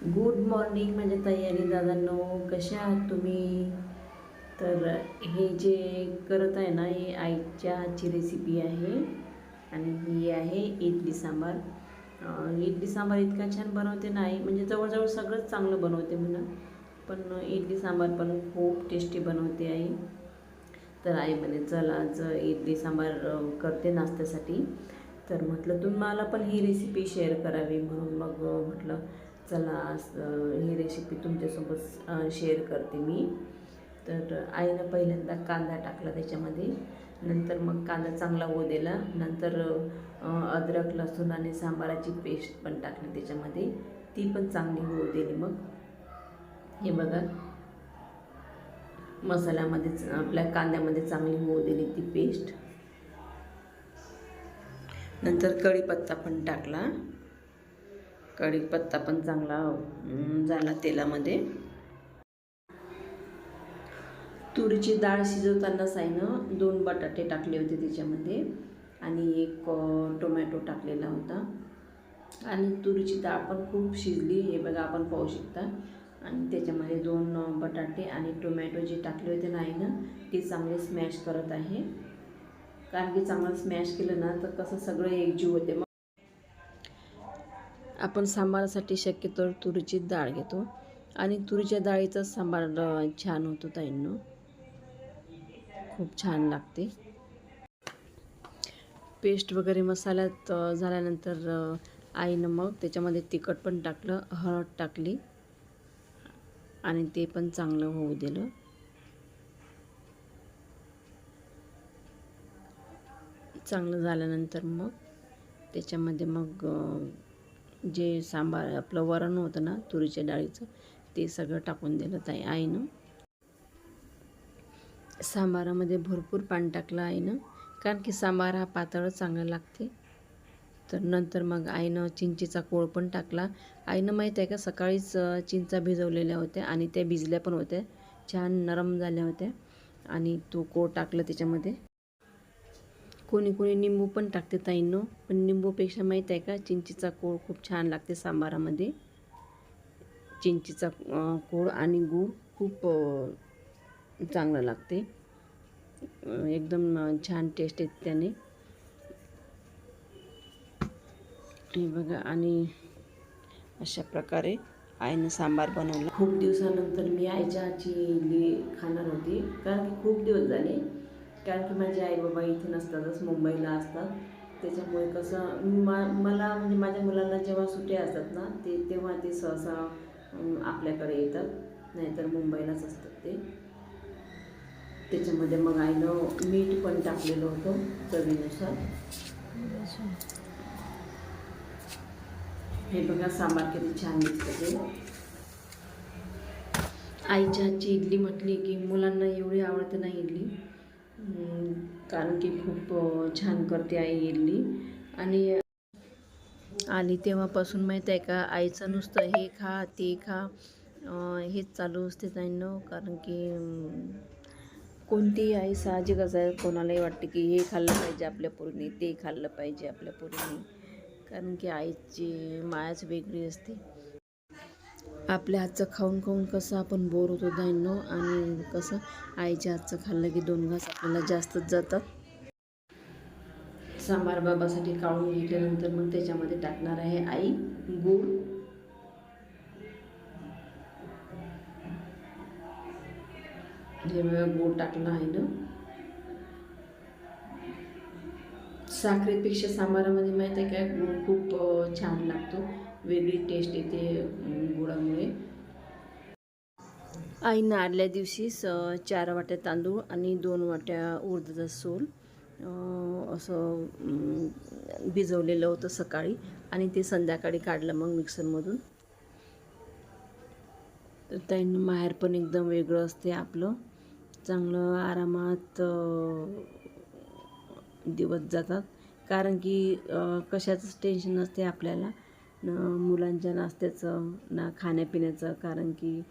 Good morning माझ्या ताई आणि दादांनो, कशा आहात तुम्ही? तर हे जे करत आहे ना, हे आईच्या हातची रेसिपी आहे आणि ही आहे इडली सांबार. इडली सांबार इतका छान बनवते ना आई, म्हणजे जवळजवळ सगळंच चांगलं बनवते म्हणा, पण इडली सांबार पण खूप टेस्टी बनवते आई. तर आई म्हणे चल आज इडली सांबार करते नाश्त्यासाठी. तर म्हटलं तुम्हाला पण ही रेसिपी शेअर करावी, म्हणून मग म्हटलं चला ही रेसिपी तुमच्यासोबत शेअर करते मी. तर आईनं पहिल्यांदा कांदा टाकला त्याच्यामध्ये, नंतर मग कांदा चांगला होऊ दिला, नंतर अद्रक लसूण आणि सांबाराची पेस्ट पण टाकली त्याच्यामध्ये, ती पण चांगली होऊ दिली. मग हे बघा, मसाल्यामध्येच आपल्या कांद्यामध्ये चांगली होऊ दिली ती पेस्ट. नंतर कढीपत्ता पण टाकला, कढीपत्ता पण चांगला झाला तेलामध्ये. तुरीची डाळ शिजवताना साईनं 2 बटाटे टाकले होते त्याच्यामध्ये आणि 1 टोमॅटो टाकलेला होता. आणि तुरीची डाळ पण खूप शिजली, हे बघा आपण पाहू शकता. आणि त्याच्यामध्ये 2 बटाटे आणि टोमॅटो जे टाकले होते ना आईनं, ते चांगले स्मॅश करत आहे. कारण की चांगलं स्मॅश केलं ना तर कसं सगळं एकजीव होते. मग आपण सांबारासाठी शक्यतो तुरीची डाळ घेतो आणि तुरीच्या डाळीचा सांबार छान होतो ताईंनो, खूप छान लागते. पेस्ट वगैरे मसाल्यात झाल्यानंतर आईनं मग त्याच्यामध्ये तिखट पण टाकलं, हळद टाकली आणि ते पण चांगलं होऊ दिलं. चांगलं झाल्यानंतर मग त्याच्यामध्ये मग जे सांबार आपलं वरण होतं ना तुरीच्या डाळीचं, ते सगळं टाकून दिलं ताई आईनं. सांबारामध्ये भरपूर पाणी टाकलं आईनं, कारण की सांबार हा पातळच चांगला लागते. तर नंतर मग आईनं चिंचेचा कोळ पण टाकला. आईनं माहीत आहे का, सकाळीच चिंचा भिजवलेल्या होत्या आणि त्या भिजल्या पण होत्या, छान नरम झाल्या होत्या आणि तो कोळ टाकला त्याच्यामध्ये. कोणी कोणी निंबू पण टाकते ताईंनो, पण निंबूपेक्षा माहीत आहे का, चिंचेचा कोळ खूप छान लागते सांबारामध्ये. चिंचेचा कोळ आणि गूळ खूप चांगलं लागते, एकदम छान टेस्ट येते त्याने. हे बघा, आणि अशा प्रकारे आईनं सांबार बनवला. खूप दिवसानंतर मी आईच्या हातची इडली खाणार होती, कारण की खूप दिवस झाले. कारण की माझे आई बाबा इथे नसतातच, मुंबईला असतात. त्याच्यामुळे कसं मला म्हणजे माझ्या मुलांना जेव्हा सुट्ट्या असतात ना, तेव्हा ते सहसा आपल्याकडे येतात, नाहीतर मुंबईलाच असतात ते. त्याच्यामध्ये मग आईनं मीठ पण टाकलेलं होतं चवीनुसार. हे बघा सांबार किती छान दिसतं ते. आईच्या हातची इडली म्हटली की मुलांना एवढी आवडते ना इडली, कारण की खूप छान करते आई इडली. आणि आली तेव्हापासून माहीत आहे का, आईचं नुसतं हे खा ते खा हेच चालू असते ताईंनो. कारण की कोणतीही आई साहजिकच आहे, कोणालाही वाटते की हे खाल्लं पाहिजे आपल्या पोरीने, ते खाल्लं पाहिजे आपल्या पोरीने, कारण की आईची मायाच वेगळी असते. आपल्या हातचं खाऊन खाऊन कसं आपण बोर होतो ताईंनो, आणि कसं आईच्या हातचं खाल्लं की 2 घास आपल्याला जास्तच जातात. सांबार बाबासाठी काढून घेतल्यानंतर मग त्याच्यामध्ये टाकणार आहे आई गूळ. हे बघा, गूळ टाकलं आहे ना. साखरेपेक्षा सांबारामध्ये माहीत आहे काय, गूळ खूप छान लागतो, वेगळी टेस्ट येते गुळामुळे. आईनं आदल्या दिवशीच 4 वाट्या तांदूळ आणि 2 वाट्या उडदाचं सोल असं भिजवलेलं होतं सकाळी, आणि ते संध्याकाळी काढलं मग मिक्सरमधून. तर त्यांनी माहेर पण एकदम वेगळं असते आपलं, चांगलं आरामात दिवस जातात. कारण की कशाचंच टेन्शन नसते आपल्याला, मुलांच्या नाश्त्याचं ना खाण्यापिण्याचं, कारण की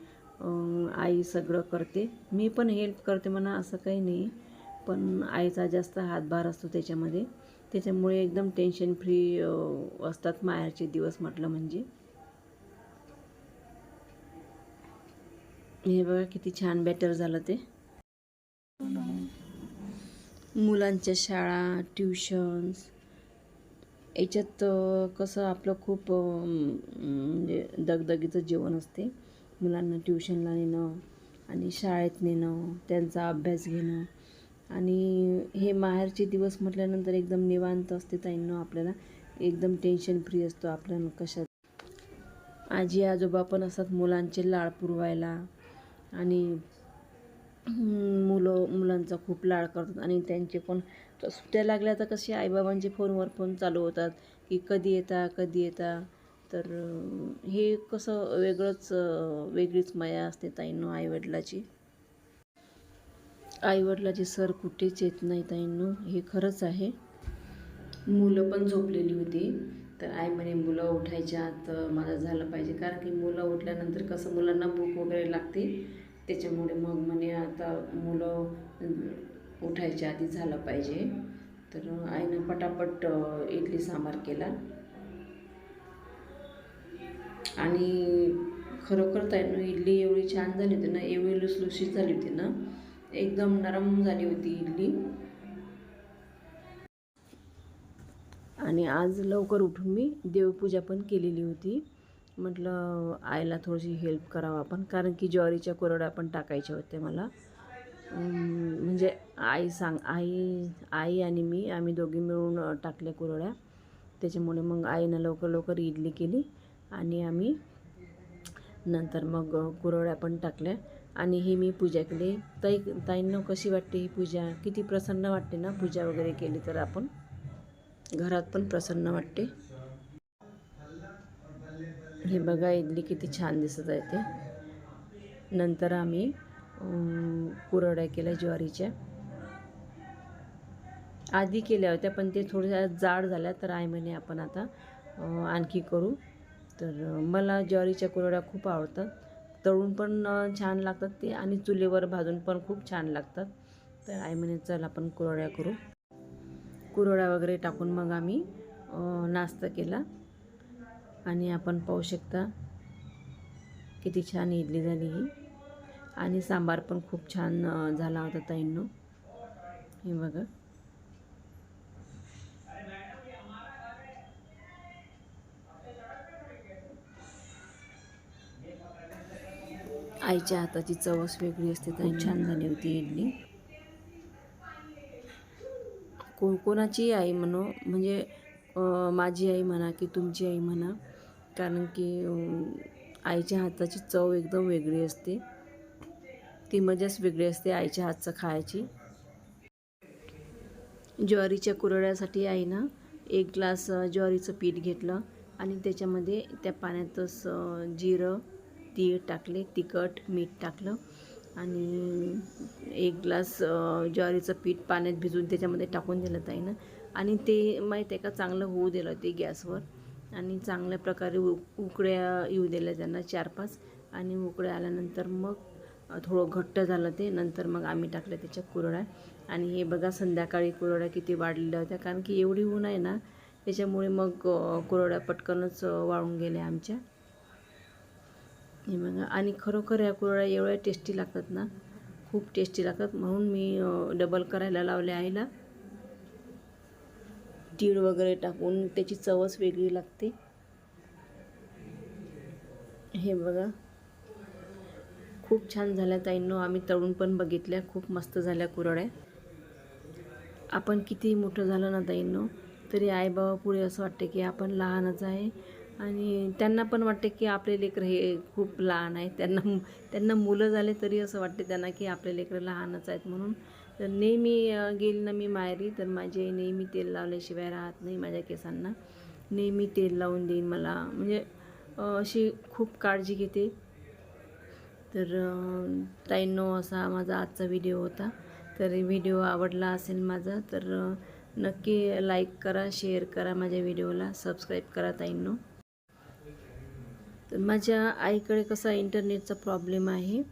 आई सगळं करते. मी पण हेल्प करते म्हणा, असं काही नाही, पण आईचा जास्त हातभार असतो त्याच्यामध्ये. त्याच्यामुळे एकदम टेन्शन फ्री असतात माहेरचे दिवस म्हटलं म्हणजे. हे बघा किती छान बॅटर झालं ते. मुलांच्या शाळा, ट्युशन्स याच्यात कसं आपलं खूप म्हणजे दगदगीचं जीवन असते. मुलांना ट्युशनला नेणं आणि शाळेत नेणं, त्यांचा अभ्यास घेणं आणि हे माहेरचे दिवस म्हटल्यानंतर एकदम निवांत असते ताईंनो. आपल्याला एकदम टेन्शन फ्री असतो आपल्याला कशात. आजी आजोबा पण असतात मुलांचे लाड पुरवायला आणि मुलांचा खूप लाड करतात आणि त्यांचे पण सुट्ट्या लागल्या तर कसे आईबाबांचे फोनवर फोन चालू होतात की कधी येता. तर हे कसं वेगळीच माया असते ताईंनो आईवडिलाची सर कुठेच येत नाही ताईंनो, हे खरंच आहे. मुलं पण झोपलेली होती तर आई म्हणे मुलं उठायच्या आत माझं झालं पाहिजे, कारण की मुलं उठल्यानंतर कसं मुलांना भूक वगैरे लागते. त्याच्यामुळे मग म्हणे आता मुलं उठायच्या आधी झालं पाहिजे. तर आईनं पटापट इडली सांबार केला आणि खरोखर ताईंनो इडली एवढी छान झाली होती ना, एवढी लुसलुशीत झाली होती ना, एकदम नरम झाली होती इडली. आणि आज लवकर उठून मी देवपूजा पण केलेली होती. म्हटलं आईला थोडीशी हेल्प करावं आपण, कारण की ज्वारीच्या कुरड्या पण टाकायच्या होत्या मला. म्हणजे आई आणि मी आम्ही दोघी मिळून टाकल्या कुरड्या. त्याच्यामुळे मग आईनं लवकर इडली केली आणि आम्ही नंतर मग कुरड्या पण टाकल्या आणि ही मी पूजा केली. ताईंनो कशी वाटते ही पूजा? किती प्रसन्न वाटते ना पूजा वगैरे केली तर आपण घरात पण प्रसन्न वाटते. हे बघा इडली किती छान दिसत आहे ते. नंतर आम्ही कुरड्या केल्या ज्वारीच्या. आधी केल्या होत्या पण ते थोड्या जाड झाल्या तर आई म्हणे आपण आता आणखी करू. तर मला ज्वारीच्या कुरड्या खूप आवडतात. तळून पण छान लागतात ते आणि चुलीवर भाजून पण खूप छान लागतात. तर आई म्हणे चल आपण कुरड्या करू. कुरड्या वगैरे टाकून मग आम्ही नाश्ता केला आणि आपण पाहू शकता किती छान इडली झाली ही. आणि सांबार पण खूप छान झाला होता ताईंनो. हे बघा आईच्या हाताची चवच वेगळी असते. खूप छान झाली होती इडली. कोणाची आई म्हणो, म्हणजे माझी आई म्हणा की तुमची आई म्हणा, कारण की आईच्या हाताची चव एकदम वेगळी असते. ती मजाच वेगळी असते आईच्या हातचं खायची. ज्वारीच्या कुरड्यासाठी आईनं 1 ग्लास ज्वारीचं पीठ घेतलं आणि त्याच्यामध्ये त्या पाण्यातच जिरं, तीळ टाकले, तिखट, मीठ टाकलं आणि 1 ग्लास ज्वारीचं पीठ पाण्यात भिजवून त्याच्यामध्ये टाकून दिलं ताईनं आणि ते माहीत आहे का चांगलं होऊ दिलं ते गॅसवर आणि चांगल्या प्रकारे उकळ्या येऊ दिल्या त्यांना 4-5 आणि उकळ्या आल्यानंतर मग थोडं घट्ट झालं ते. नंतर मग आम्ही टाकल्या त्याच्या कुरड्या आणि हे बघा संध्याकाळी कुरड्या किती वाढलेल्या होत्या, कारण की एवढी ऊन आहे ना त्याच्यामुळे मग कुरड्या पटकनच वाळून गेल्या आमच्या. हे बघा आणि खरोखर या कुरड्या एवढ्या टेस्टी लागतात ना, खूप टेस्टी लागतात. म्हणून मी डबल करायला लावले आईला. तीळ वगैरे टाकून त्याची चवच वेगळी लागते. हे बघा खूप छान झाल्या ताईंनो. आम्ही तळून पण बघितल्या, खूप मस्त झाल्या कुरड्या. आपण किती मोठं झालं ना ताईंनो तरी आईबाबा पुढे असं वाटते की आपण लहानच आहे आणि त्यांना पण वाटते की आपले लेकरं हे खूप लहान आहे. त्यांना मुलं झाले तरी असं वाटते त्यांना की आपले लेकरं लहानच आहेत म्हणून. तर नेहमी गेली ना मी माहेरी तर माझी आई नेहमी तेल लावल्याशिवाय राहत नाही माझ्या केसांना. नेहमी तेल लावून देईन मला, म्हणजे अशी खूप काळजी घेते. तर ताईंनो असा माझा आजचा व्हिडिओ होता. तर व्हिडिओ आवडला असेल माझा तर नक्की लाईक करा, शेअर करा, माझ्या व्हिडिओला सबस्क्राईब करा ताईंनो. तर माझ्या आईकडे कसा इंटरनेटचा प्रॉब्लेम आहे,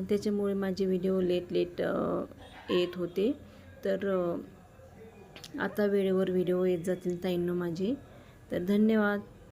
त्याच्यामुळे माझे व्हिडिओ लेट येत होते. तर आता वेळेवर व्हिडिओ येत जातील ताईंनो माझे. तर धन्यवाद.